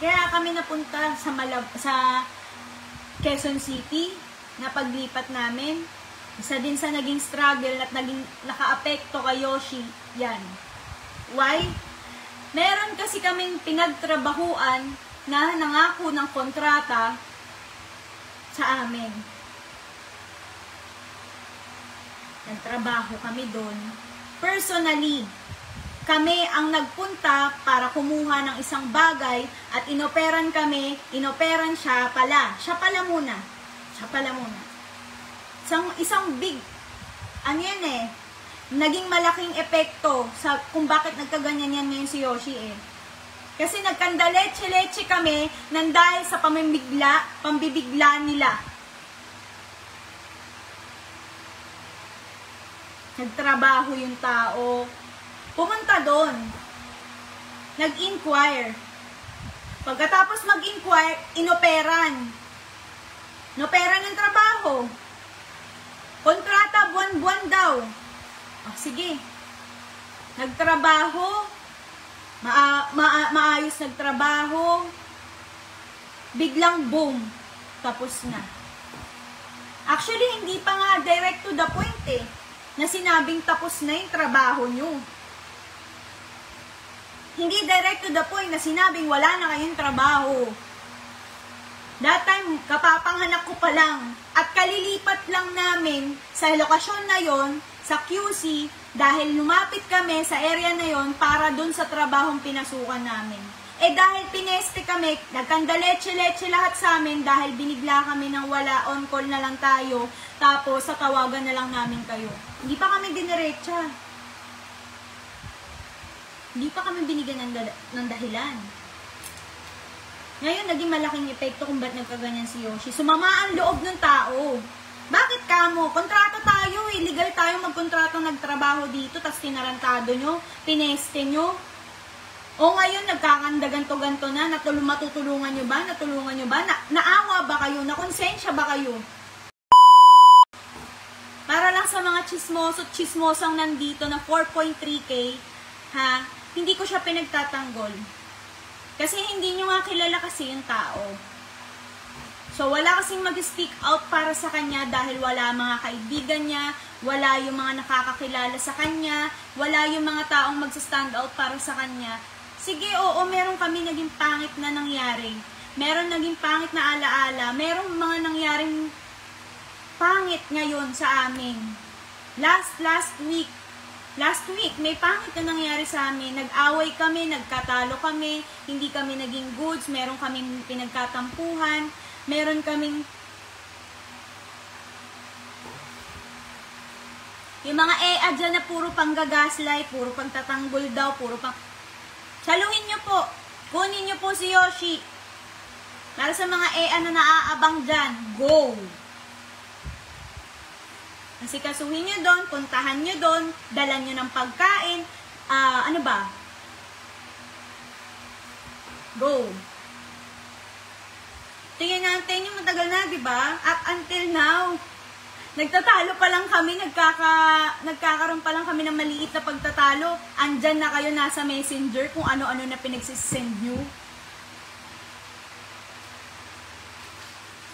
Kaya kami napunta sa Quezon City na paglipat namin. Isa din sa naging struggle at naging naka-apekto kay Yoshi. Yan. Why? Meron kasi kaming pinagtrabahuan na nangako ng kontrata sa amin. Nagtrabaho kami doon. Personally, kami ang nagpunta para kumuha ng isang bagay at inoperan kami, inoperan siya pala. Siya pala muna. Isang big, naging malaking epekto sa kung bakit nagkaganyan yan ngayon si Yoshi eh. Kasi nagkandaleche-leche kami nang dahil sa pambibigla nila. Nagtrabaho yung tao. Pumunta doon. Nag-inquire. Pagkatapos mag-inquire, inoperan. Inoperan ng trabaho. Kontrata buwan-buwan daw. Sige. Nagtrabaho. Maayos nagtrabaho. Biglang boom. Tapos na. Actually, hindi pa nga direct to the point eh. Na sinabing tapos na yung trabaho nyo. Hindi direct to the point na sinabing wala na kayong trabaho. That time, kapapanghanak ko pa lang. At kalilipat lang namin sa lokasyon na yon, sa QC, dahil lumapit kami sa area na yon para dun sa trabahong pinasukan namin. Dahil pineste kami, nagkandaleche-leche lahat sa amin dahil binigla kami ng wala, on call na lang tayo, tapos sa tawagan na lang namin kayo. Hindi pa kami diniretsa. Hindi pa kami binigyan ng dahilan. Ngayon, naging malaking epekto kung ba't nagkaganyan si Yoshi. Sumama ang loob ng tao. Bakit kamo? Kontrata tayo eh. Legal tayo magkontrata nagtrabaho dito, tas tinarantado nyo, pineste nyo. O ngayon, nagkakandaganto-ganto na, matutulungan nyo ba? Natulungan nyo ba? Naawa ba kayo? Nakonsensya ba kayo? Para lang sa mga chismosang nandito na 4.3K, ha? Hindi ko siya pinagtatanggol. Kasi hindi nyo nga kilala kasi yung tao. So, wala kasing mag-speak out para sa kanya dahil wala mga kaibigan niya, wala yung mga nakakakilala sa kanya, wala yung mga taong magsa-stand out para sa kanya. Sige, oo, meron kami naging pangit na nangyari. Meron naging pangit na alaala. Merong mga nangyaring pangit ngayon sa amin. Last week, may pangit na nangyari sa amin. Nag-away kami, nagkatalo kami, hindi kami naging goods, meron kaming pinagkatampuhan, meron kaming yung mga dyan na puro panggagaslight, puro pangtatanggol daw, puro pang... Saluhin nyo po, kunin nyo po si Yoshi. Para sa mga na naaabang dyan, go! Kasi kasuhin nyo doon, puntahan nyo doon, dalan nyo ng pagkain, ano ba? Go! Tingnan natin yung matagal na, diba? Up until now, nagtatalo pa lang kami, nagkakaroon pa lang kami ng maliit na pagtatalo. Andyan na kayo nasa messenger kung ano-ano na pinagsisend nyo.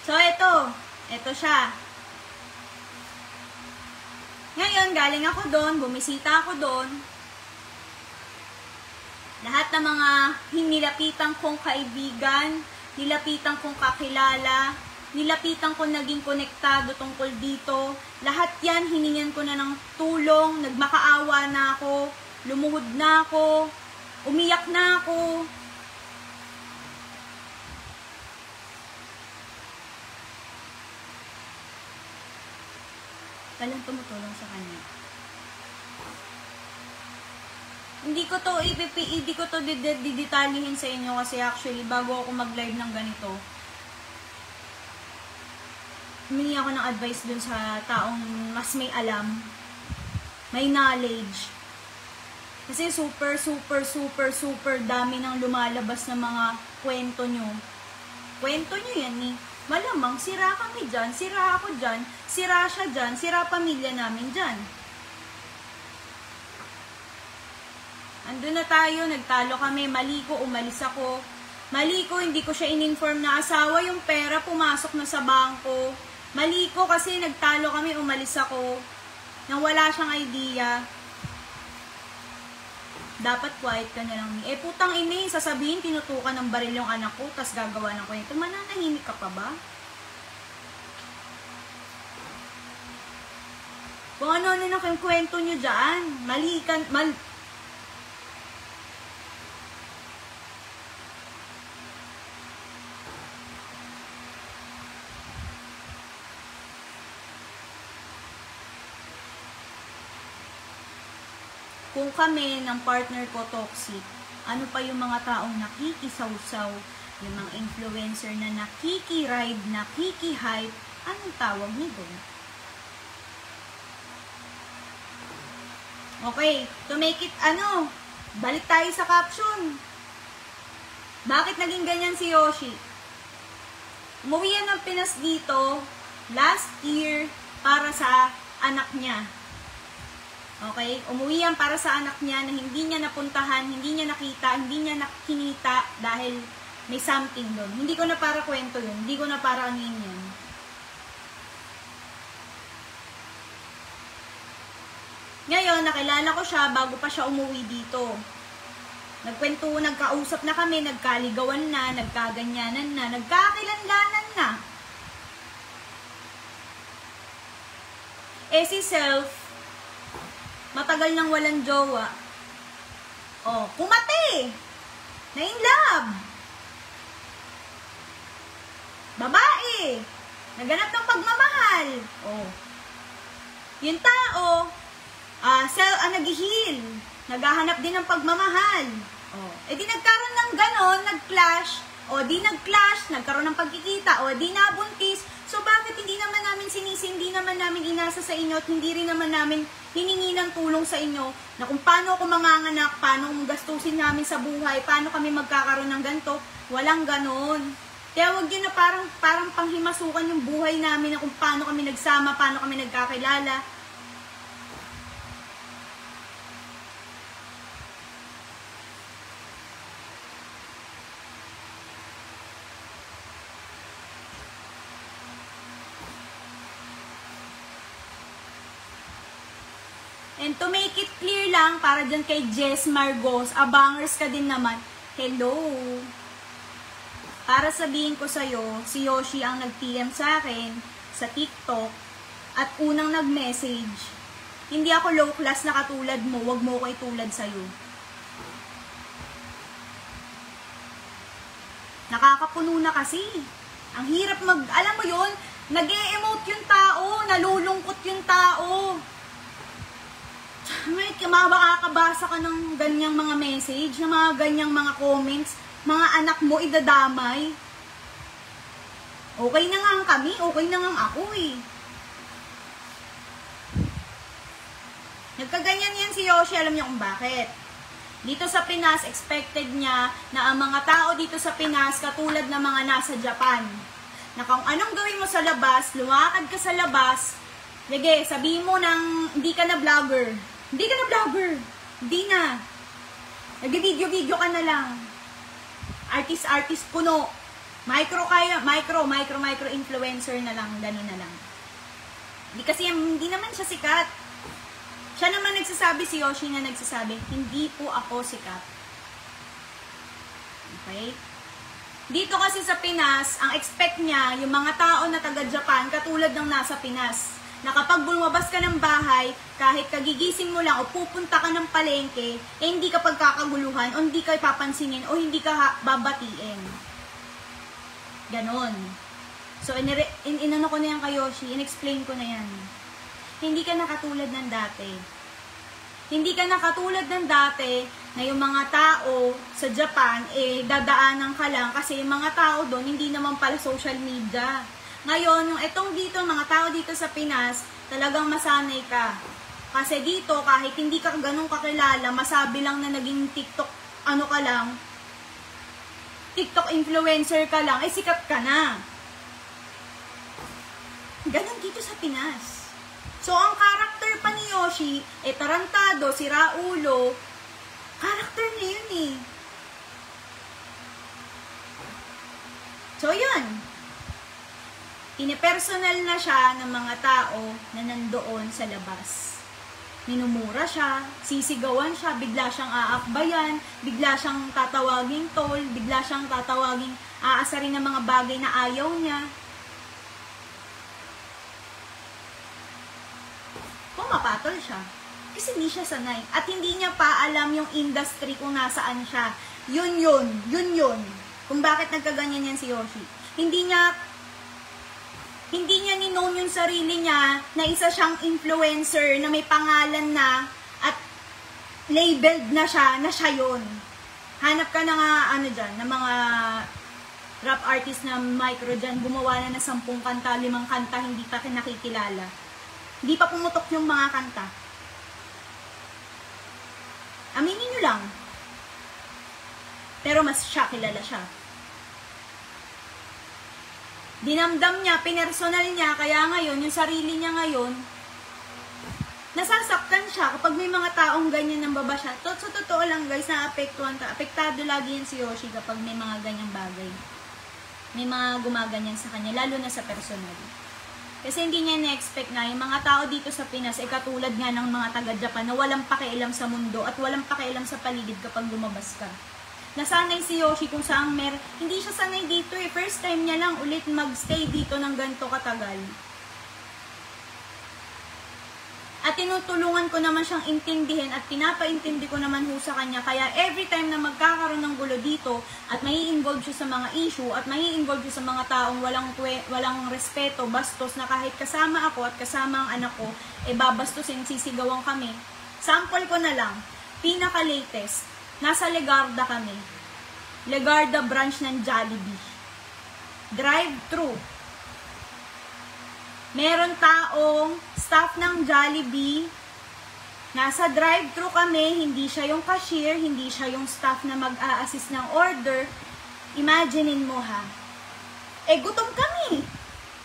So, ito siya. Ngayon, galing ako doon, bumisita ako doon. Lahat ng mga hinilapitan kong kaibigan, nilapitan kong kakilala, nilapitan ko naging konektado tungkol dito. Lahat yan, hiningan ko na ng tulong, nagmakaawa na ako, lumuhod na ako, umiyak na ako. Walang tumutulong sa kanya. Hindi ko to didetalihin sa inyo kasi actually bago ako mag-live ng ganito, humingi ako ng advice dun sa taong mas may alam, may knowledge. Kasi super dami ng lumalabas na mga kwento nyo. Kwento nyo yan eh. Malamang sira kami dyan, sira ako dyan, sira siya dyan, sira pamilya namin dyan. Andun na tayo, nagtalo kami, mali ko, umalis ako. Mali ko, hindi ko siya in-inform na asawa, yung pera pumasok na sa bangko. Mali ko kasi nagtalo kami, umalis ako. Nang wala siyang idea. Dapat quiet ka na lang. Eh putang ina, sasabihin tinutukan ng baril yung anak ko, tas gagawa ng kwento. Mananahimik ka pa ba? Kung ano-ano na kayong kwento nyo dyan, mali ka, kung kami ng partner ko toxic, ano pa yung mga taong nakikisawsaw, yung mga influencer na nakikiride, nakikihype, anong tawag nito? Okay, to make it, balik tayo sa caption. Bakit naging ganyan si Yoshi? Umuwi yan ng Pinas dito, last year, para sa anak niya. Okay? Umuwi yan para sa anak niya na hindi niya napuntahan, hindi niya nakita, hindi niya nakinita dahil may something doon. Hindi ko na para kwento yun. Hindi ko na para anin yun. Ngayon, nakilala ko siya bago pa siya umuwi dito. Nagkausap na kami, nagkaligawan na, nagkaganyanan na, nagkakilanlanan na. Eh si Self, matagal nang walang jowa. Oh, pumati! Na in love! Babae! Naganap ng pagmamahal. Oh. Yung tao, nag-heal. Naghahanap din ng pagmamahal. Oh. Eh di nagkaroon ng ganon, nag-clash. O di nag-clash, nagkaroon ng pagkikita. O di nabuntis. So bakit hindi naman namin sinisi, hindi naman namin inasa sa inyo at hindi rin naman namin hiningi ng tulong sa inyo na kung paano ako manganganak, paano gastusin namin sa buhay, paano kami magkakaroon ng ganito. Walang ganon. Kaya wag yun na parang panghimasukan yung buhay namin na kung paano kami nagsama, paano kami nagkakilala. And to make it clear lang, para dyan kay Jess Margos, abangers ka din naman, hello. Para sabihin ko sa'yo, si Yoshi ang nag-PM sa akin sa TikTok at unang nag-message. Hindi ako low class na katulad mo, wag mo ko itulad sa'yo. Nakakapuno na kasi. Ang hirap alam mo yun, nag-e-emote yung tao, nalulungkot yung tao. May makakabasa ka ng ganyang mga message, ng mga ganyang mga comments, mga anak mo idadamay. Okay na nga kami, okay na nga ako eh. Nagkaganyan yan si Yoshi, alam niyo kung bakit. Dito sa Pinas, expected niya na ang mga tao dito sa Pinas katulad ng mga nasa Japan. Na kung anong gawin mo sa labas, lumakad ka sa labas, sige, sabihin mo nang hindi ka na vlogger. Hindi ka na vlogger. Hindi na. Nag-video-video ka na lang. Artist puno. Micro influencer na lang. Gano'n na lang. Hindi naman siya sikat. Siya naman nagsasabi, si Yoshi na nagsasabi, hindi po ako sikat. Okay? Dito kasi sa Pinas, ang expect niya, yung mga tao na taga-Japan, katulad ng nasa Pinas, na kapag lumabas ka ng bahay, kahit kagigising mo lang o pupunta ka ng palengke, eh hindi ka pagkakaguluhan o hindi ka papansinin o hindi ka babatiin. Ganon. So, inano ko na yan kay Yoshi, in-explain ko na yan. Hindi ka nakatulad ng dati. Hindi ka nakatulad ng dati na yung mga tao sa Japan, eh dadaanan ka lang kasi yung mga tao doon, hindi naman pala social media. Ngayon, yung itong dito, mga tao dito sa Pinas, talagang masanay ka. Kasi dito, kahit hindi ka ganun kakilala, masabi lang na naging TikTok, TikTok influencer ka lang, eh sikat ka na. Ganun dito sa Pinas. So, ang karakter pa ni Yoshi, tarantado, siraulo, karakter na yun eh. So, yun. Pinipersonal na siya ng mga tao na nandoon sa labas. Minumura siya, sisigawan siya, bigla siyang aakbayan, bigla siyang tatawaging tol, bigla siyang tatawaging aasarin ng mga bagay na ayaw niya. Pumapatol siya. Kasi hindi siya sanay. At hindi niya pa alam yung industry kung nasaan siya. Yun. Kung bakit nagkaganyan yan si Yoshi. Hindi niya ni-known yung sarili niya na isa siyang influencer na may pangalan na at labeled na siya yun. Hanap ka na nga dyan, na mga rap artist na micro dyan, gumawa na 10 kanta, 5 kanta, hindi pa nakikilala. Hindi pa pumutok yung mga kanta. Aminin nyo lang. Pero mas siya, kilala siya. Dinamdam niya, pinersonal niya, kaya ngayon, yung sarili niya ngayon, nasasaktan siya kapag may mga taong ganyan ng baba siya. Sa totoo lang guys, apektado lagi yan si Yoshi kapag may mga ganyang bagay. May mga gumaganyan sa kanya, lalo na sa personal. Kasi hindi niya na-expect na yung mga tao dito sa Pinas ay katulad nga ng mga taga-Japan na walang pakialam sa mundo at walang pakialam sa paligid kapag lumabas ka. Nasanay si Yoshi kung saan hindi siya sanay dito eh. First time niya lang ulit magstay dito ng ganito katagal. At tinutulungan ko naman siyang intindihin at pinapaintindi ko naman ho sa kanya. Kaya every time na magkakaroon ng gulo dito at may involve siya sa mga issue at may involve siya sa mga taong walang respeto, bastos na kahit kasama ako at kasama ang anak ko, babastusin, sisigawan kami. Sample ko na lang, pinaka-latest. Nasa Legarda kami. Legarda branch ng Jollibee. Drive-thru. Meron taong staff ng Jollibee. Nasa drive-thru kami. Hindi siya yung cashier. Hindi siya yung staff na mag-a-assist ng order. Imaginein mo ha. Gutom kami.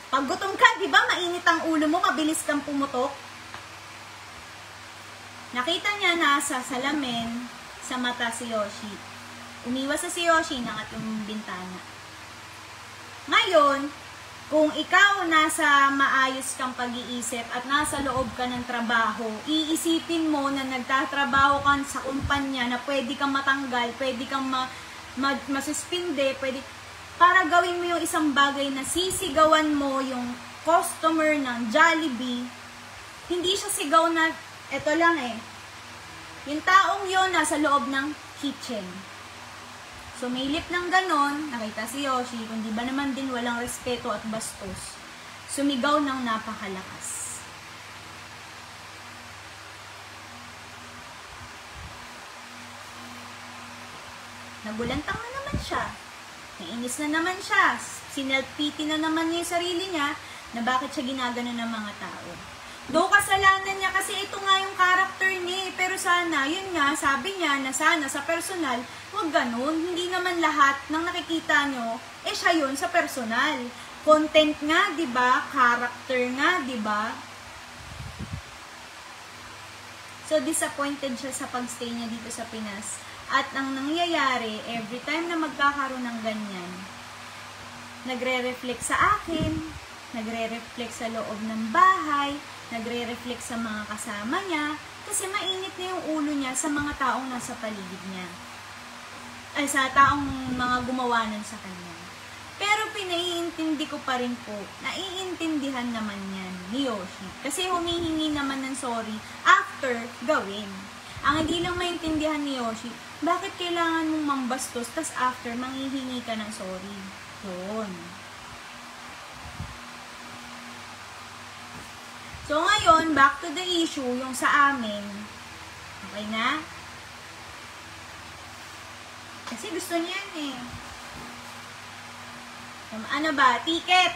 Pag gutom ka, di ba mainit ang ulo mo, mabilis kang pumutok? Nakita niya nasa salamin sa mata si Yoshi. Umiwas si Yoshi ng ating bintana. Ngayon, kung ikaw nasa maayos kang pag-iisip at nasa loob ka ng trabaho, iisipin mo na nagtatrabaho ka sa kumpanya na pwede kang matanggal, pwede kang masuspinde, para gawin mo yung isang bagay na sisigawan mo yung customer ng Jollibee. Hindi siya sigaw na, eto lang yung taong yon nasa loob ng kitchen. Sumilip ng ganon, nakita si Yoshi, kung di ba naman din walang respeto at bastos, sumigaw ng napakalakas. Nagulantang na naman siya. Nainis na naman siya. Sinelf-pity na naman niya yung sarili niya na bakit siya ginagano ng mga tao. Do kasalanan niya kasi ito nga yung character niya pero sana, yun nga, sabi niya na sana sa personal, wag ganun. Hindi naman lahat ng nakikita nyo, siya yun sa personal. Content nga, di ba? Character nga, di ba? So, disappointed siya sa pagstay niya dito sa Pinas. At ang nangyayari, every time na magkakaroon ng ganyan, nagre-reflect sa akin, nagre-reflect sa loob ng bahay, nagre-reflect sa mga kasama niya, kasi mainit na yung ulo niya sa mga taong nasa paligid niya. Ay, sa taong mga gumawa nun sa kanya. Pero pinaiintindi ko pa rin po, naiintindihan naman yan ni Yoshi. Kasi humihingi naman ng sorry after gawin. Ang hindi lang maintindihan ni Yoshi, bakit kailangan mong mambastos, tas after manghihingi ka ng sorry? Yun. So, ngayon, back to the issue, yung sa amin. Okay na? Kasi gusto niya yan Ano ba? Ticket!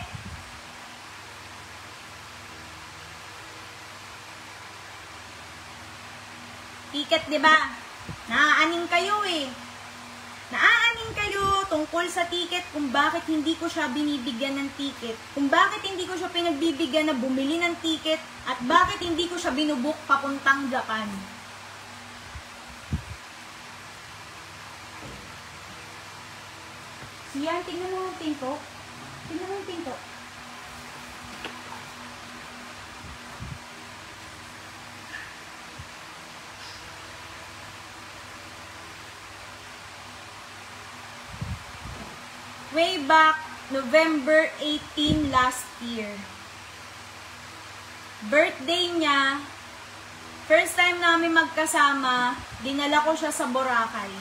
Ticket, di ba? Naaaning kayo Naaaning kayo tungkol sa ticket kung bakit hindi ko siya binibigyan ng ticket, kung bakit hindi ko siya pinagbibigyan na bumili ng ticket, at bakit hindi ko siya binubuk papuntang Japan. Yan, tingnan mo yung pinto. Tingnan mo yung pinto. Way back November 18 last year. Birthday niya. First time namin magkasama, dinala ko siya sa Boracay.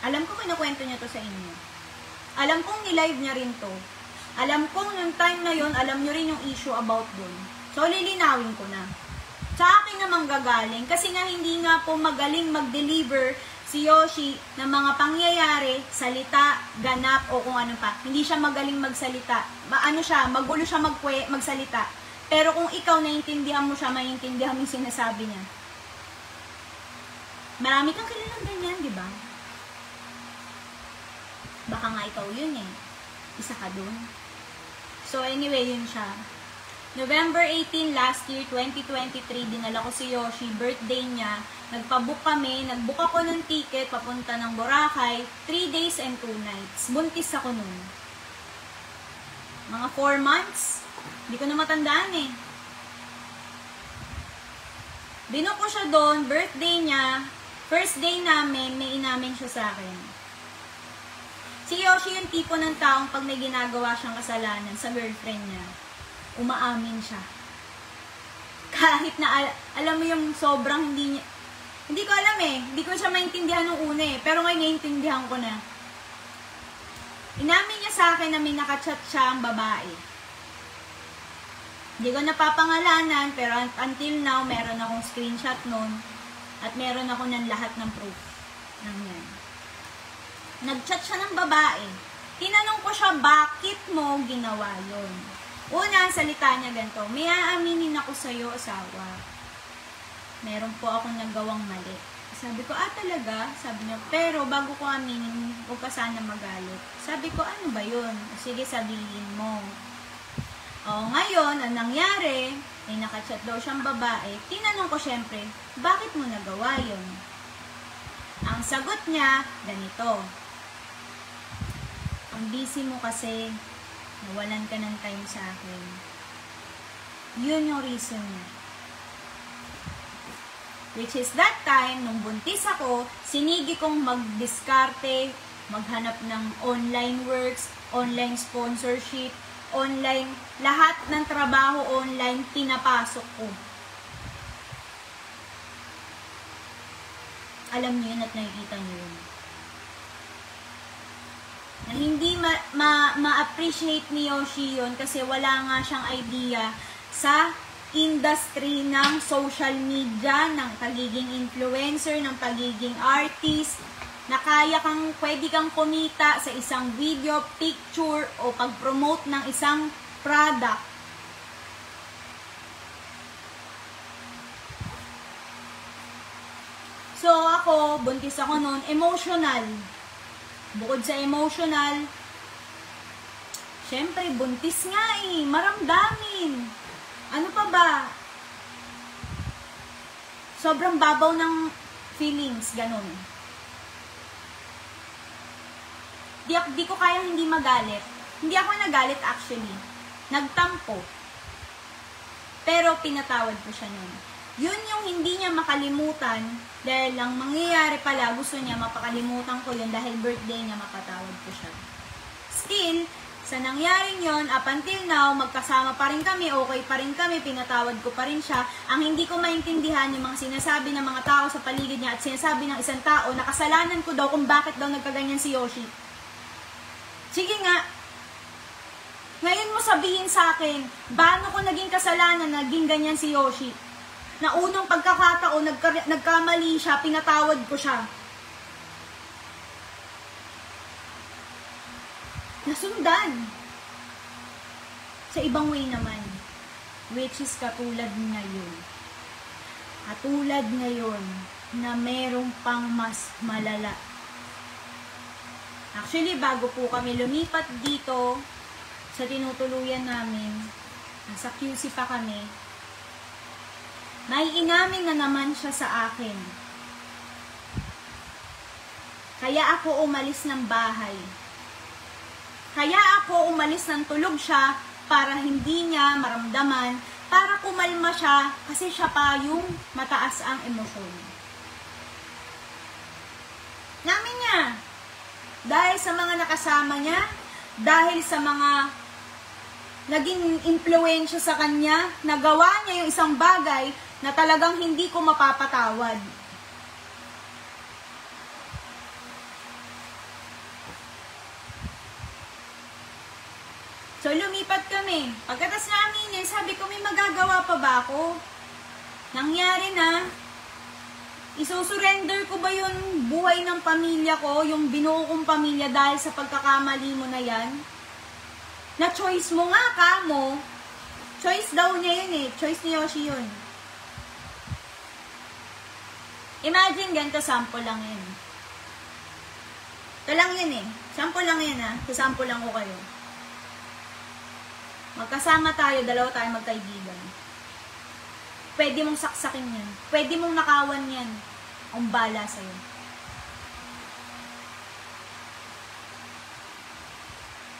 Alam ko kinukwento niya to sa inyo. Alam kong nilive niya rin to. Alam kong yung time na yon, alam niyo rin yung issue about dun. So, lilinawin ko na. Sa akin namang gagaling, kasi nga hindi nga po magaling mag-deliver si Yoshi ng mga pangyayari, salita, ganap, o kung ano pa. Hindi siya magaling magsalita. Magulo siya magsalita. Pero kung ikaw naiintindihan mo siya, maiintindihan mo yung sinasabi niya. Marami kang kilalang ganyan, di ba? Baka nga ikaw yun eh. Isa ka dun. So anyway, yun siya. November 18 last year, 2023, dinala ko si Yoshi, birthday niya. Nagpa-book kami, nag-book ako ng ticket, papunta ng Boracay, 3 days and 2 nights. Buntis ako nun. Mga 4 months, hindi ko na matandaan eh. Binook ko siya doon, birthday niya, first day namin, may inamin siya sa akin. Si Yoshi yung tipo ng taong pag may ginagawa siyang kasalanan sa girlfriend niya, umaamin siya. Kahit na, alam mo yung sobrang hindi ko alam eh. Hindi ko siya maintindihan nung una eh. Pero ngayon naiintindihan ko na. Inamin niya sa akin na may nakachat siya ang babae. Hindi ko napapangalanan, pero until now, meron akong screenshot nun. At meron ako ng lahat ng proof. Ng yan. Nag-chat siya ng babae. Tinanong ko siya, bakit mo ginawa yun? Una, salita niya ganito, may aaminin ako sa'yo, asawa. Meron po akong nagawang mali. Sabi ko, talaga? Sabi niya, pero bago ko aminin, huwag ka sana magalit. Sabi ko, ano ba yun? Sige, sabihin mo. Ngayon, ang nangyari, may nakachat daw siyang babae. Tinanong ko syempre, bakit mo nagawa yun? Ang sagot niya, ganito. Ang busy mo kasi, nawalan ka ng time sa akin. Yun yung reason niya. Which is that time, nung buntis ako, sinigi kong mag-diskarte, maghanap ng online works, online sponsorship, online, lahat ng trabaho online, pinapasok ko. Alam niyo yun at nakikita niyo yun. Na hindi ma-appreciate ni Yoshi yun kasi wala nga siyang idea sa industry ng social media, ng pagiging influencer, ng pagiging artist, na pwede kang kumita sa isang video, picture, o pag-promote ng isang product. So ako, buntis ako noon, emotional. Bukod sa emotional, syempre, buntis nga eh, maramdamin. Ano pa ba? Sobrang babaw ng feelings, ganun. Di ko kayang hindi magalit. Hindi ako nagalit actually. Nagtampo. Pero pinatawad ko siya nun. Yun yung hindi niya makalimutan dahil lang mangyayari pala, gusto niya mapakalimutan ko yun dahil birthday niya, mapatawad ko siya. Still, sa nangyaring yon, up until now, magkasama pa rin kami, okay pa rin kami, pinatawad ko pa rin siya. Ang hindi ko maintindihan yung mga sinasabi ng mga tao sa paligid niya at sinasabi ng isang tao na kasalanan ko daw kung bakit daw nagkaganyan si Yoshi. Sige nga, ngayon mo sabihin sa akin, paano ko naging kasalanan, naging ganyan si Yoshi? Na unang pagkakataon, nagkamali siya, pinatawad ko siya. Nasundan. Sa ibang way naman. Which is katulad ngayon. Katulad ngayon na merong pang mas malala. Actually, bago po kami lumipat dito sa tinutuluyan namin, nasa QC pa kami, may inamin na naman siya sa akin Kaya ako umalis ng bahay. Kaya ako umalis ng tulog siya para hindi niya maramdaman, para kumalma siya kasi siya pa yung mataas ang emosyon. Namin niya. Dahil sa mga nakasama niya, dahil sa mga naging impluwensya sa kanya, nagawa niya yung isang bagay na talagang hindi ko mapapatawad. So, lumipat kami. Pagkatas namin, sabi ko, may magagawa pa ba ako? Nangyari na. Isusurrender ko ba yung buhay ng pamilya ko, yung binuo kong pamilya dahil sa pagkakamali mo na yan? Na choice mo nga ka mo. Choice daw niya yun eh. Choice ni Yoshi yun. Imagine ganito, sample lang yun. Ito lang yun eh. Sample lang yun ha. Sample lang ko kayo. Magkasama tayo, dalawa tayo magkaibigan. Pwede mong saksakin yan. Pwede mong nakawan yan. Ang bala sa'yo.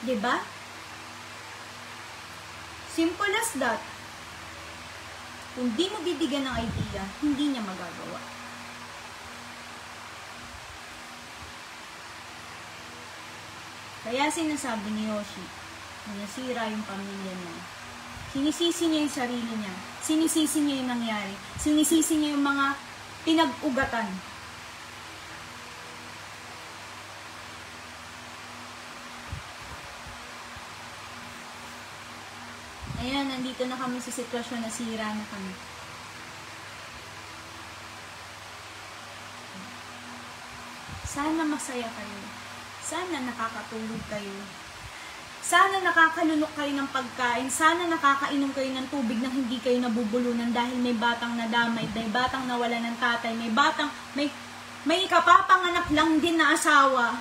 Diba? Simple as that. Kung di mo bibigyan ng idea, hindi niya magagawa. Kaya sinasabi ni Yoshi, na nasira yung pamilya niya. Sinisisi niya yung sarili niya. Sinisisi niya yung nangyari. Sinisisi niya yung mga pinag-ugatan. Ayan, nandito na kami sa sitwasyon na sira na kami. Sana masaya kayo. Sana nakakatulog kayo. Sana nakakalunok kayo ng pagkain. Sana nakakainom kayo ng tubig nang hindi kayo nabubulunan dahil may batang nadamay, may batang nawala ng tatay, may kapapanganak lang din na asawa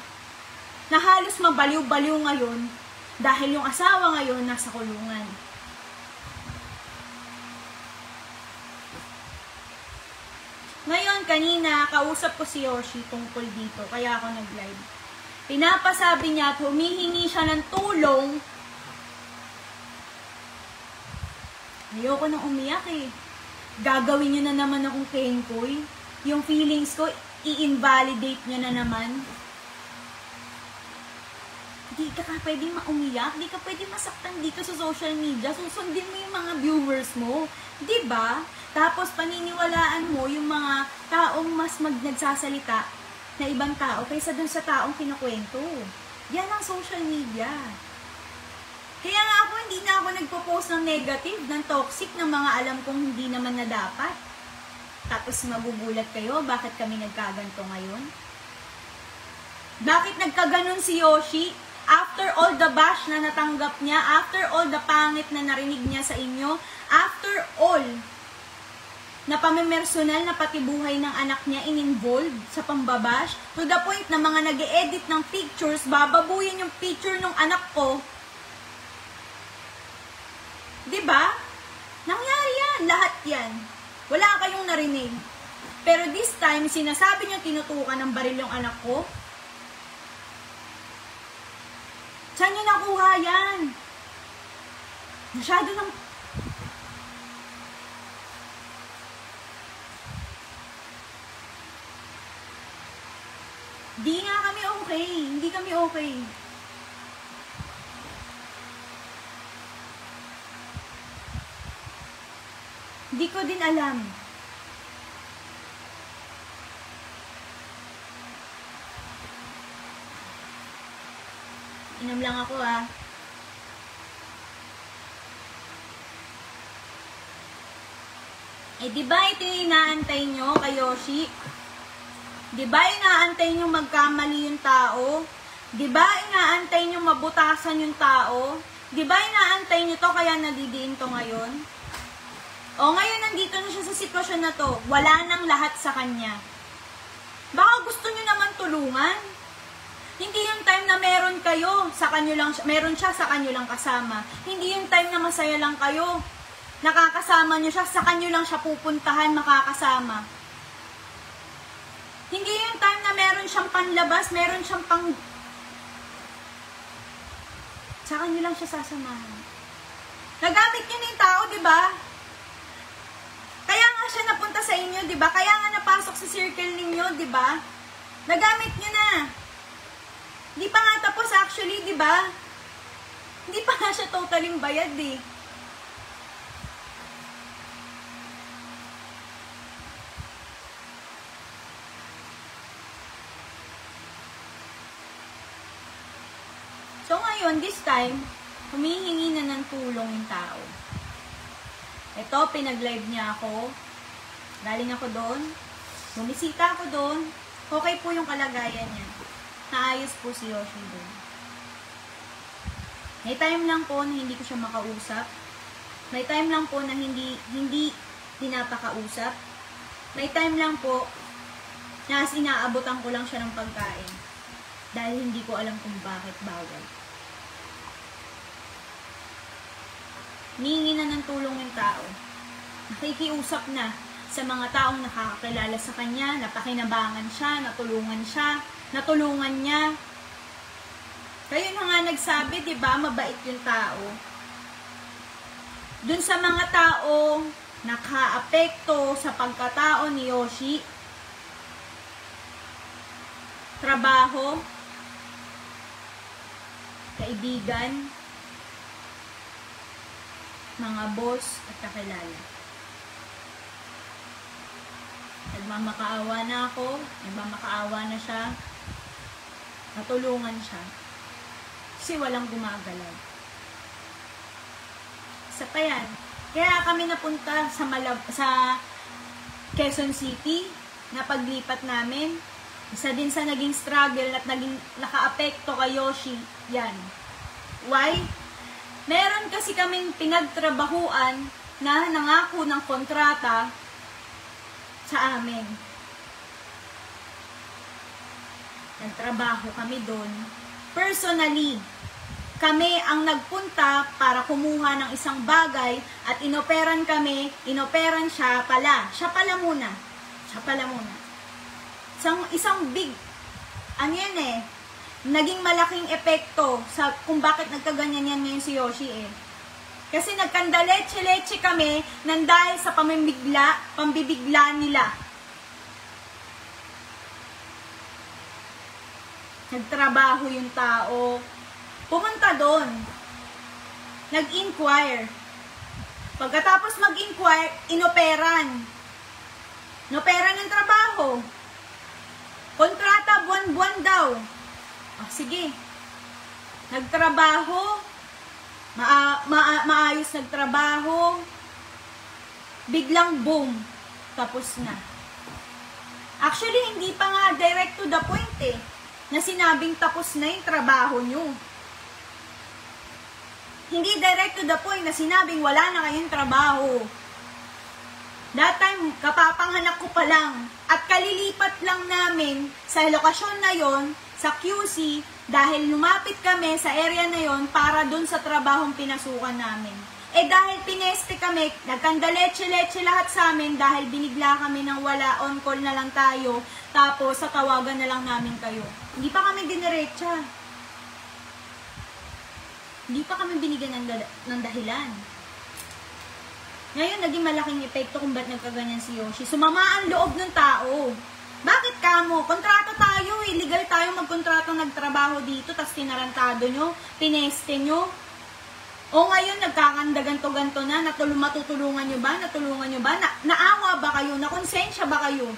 na halos mabaliw-baliw ngayon dahil yung asawa ngayon nasa kulungan. Ngayon, kanina, kausap ko si Yoshi tungkol dito, kaya ako nag-live. Pinapasabi niya at humihingi siya ng tulong. Ayoko nang umiyak eh. Gagawin niyo na naman akong kenkoy. Yung feelings ko, i-invalidate niyo na naman. Di ka pwedeng maumiyak, di ka pwedeng masaktan dito sa social media. Susundin mo yung mga viewers mo. Diba? Tapos paniniwalaan mo yung mga taong mas nagsasalita na ibang tao kaysa dun sa taong kinukwento. Yan ang social media. Kaya nga ako, hindi na ako nagpo-post ng negative, ng toxic, ng mga alam kong hindi naman na dapat. Tapos magugulat kayo, bakit kami nagkaganto ngayon? Bakit nagkaganon si Yoshi? After all the bash na natanggap niya, after all the pangit na narinig niya sa inyo, after all na pamimersonal na pati buhay ng anak niya in-involved sa pambabash, to the point na mga nag-e-edit ng pictures, bababuyin yung picture ng anak ko. Diba? Nangyari yan, lahat yan. Wala kayong narinig. Pero this time, sinasabi niyo tinutukan ng baril yung anak ko. Saan niyo nakuha yan? Masyado ng Di nga kami okay. Hindi kami okay. Hindi ko din alam. Inom lang ako ah. Eh di ba ito yung inaantay nyo kay Yoshi? Di ba inaantay nyo magkamali yung tao? Di ba inaantay nyo mabutasan yung tao? Di ba inaantay nyo to kaya nadidiin to ngayon? O ngayon nandito na siya sa sitwasyon na to. Wala nang lahat sa kanya. Baka gusto nyo naman tulungan. Hindi yung time na meron kayo, sa kanyo lang, meron siya, sa kanyo lang kasama. Hindi yung time na masaya lang kayo. Nakakasama nyo siya, sa kanyo lang siya pupuntahan, makakasama. Hindi yung time na meron siyang panlabas, meron siyang pang... Sa kanya lang siya sasamahan. Nagamit niyo na yung tao, di ba? Kaya nga siya napunta sa inyo, di ba? Kaya nga napasok sa circle ninyo, di ba? Nagamit niyo na. Hindi pa nga tapos actually, di ba? Hindi pa nga siya totaling bayad eh. So ngayon, this time, humihingi na ng tulong yung tao. Ito, pinag-live niya ako. Galing ako doon. Bumisita ako doon. Okay po yung kalagayan niya. Naayos po si Yoshi doon. May time lang po na hindi ko siya makausap. May time lang po na hindi pinapakausap. May time lang po na inaabotan ko lang siya ng pagkain. Dahil hindi ko alam kung bakit bawal. Hihingi na ng tulong yung tao. Nakikiusap na sa mga taong nakakakilala sa kanya, napakinabangan siya, natulungan niya. Kayo na nga nagsabi, di ba, mabait yung tao. Dun sa mga taong nakaapekto sa pagkatao ni Yoshi, trabaho, kaibigan, mga boss at kakilala. Nagmamakaawa na ako, nagmamakaawa na siya, natulungan siya. Kasi walang gumagalaw. Isa pa yan. Kaya kami napunta sa Quezon City, na paglipat namin. Isa din sa naging struggle at naging nakaapekto kay Yoshi, yan. Why? Meron kasi kaming pinagtrabahuan na nangako ng kontrata sa amin. Nagtrabaho kami doon. Personally, kami ang nagpunta para kumuha ng isang bagay at inoperan kami, inoperan siya pala. Siya pala muna. Isang big, ano yan eh, naging malaking epekto sa kung bakit nagkaganyan yan ngayon si Yoshi eh. Kasi nagkandaleche-leche kami nang dahil sa pambibigla nila. Nagtrabaho yung tao. Pumunta doon. Nag-inquire. Pagkatapos mag-inquire, inoperan. Inoperan ng trabaho. Kontrata, buwan-buwan daw. Sige. Nagtrabaho. Maayos nagtrabaho. Biglang boom. Tapos na. Actually, hindi pa nga direct to the point eh. Na sinabing tapos na yung trabaho nyo. Hindi direct to the point na sinabing wala na kayong trabaho. That time, kapapanghanak ko pa lang. At kalilipat lang namin sa lokasyon na yon, sa QC, dahil lumapit kami sa area na yon para dun sa trabahong pinasukan namin. Eh dahil pineste kami, nagkandaleche-leche lahat sa amin dahil binigla kami ng wala, on call na lang tayo, tapos sa tawagan na lang namin kayo. Hindi pa kami diniretsa. Hindi pa kami binigyan ng dahilan. Ngayon, naging malaking epekto kung ba't nagkaganyan si Yoshi. Sumama ang loob ng tao. Bakit kamo? Kontrato tayo eh. Legal tayo magkontrato nagtrabaho dito, tas tinarantado nyo, pineste nyo. O ngayon, nagkakandaganto-ganto na, matutulungan nyo ba? Natulungan nyo ba? Naawa ba kayo? Nakonsensya ba kayo?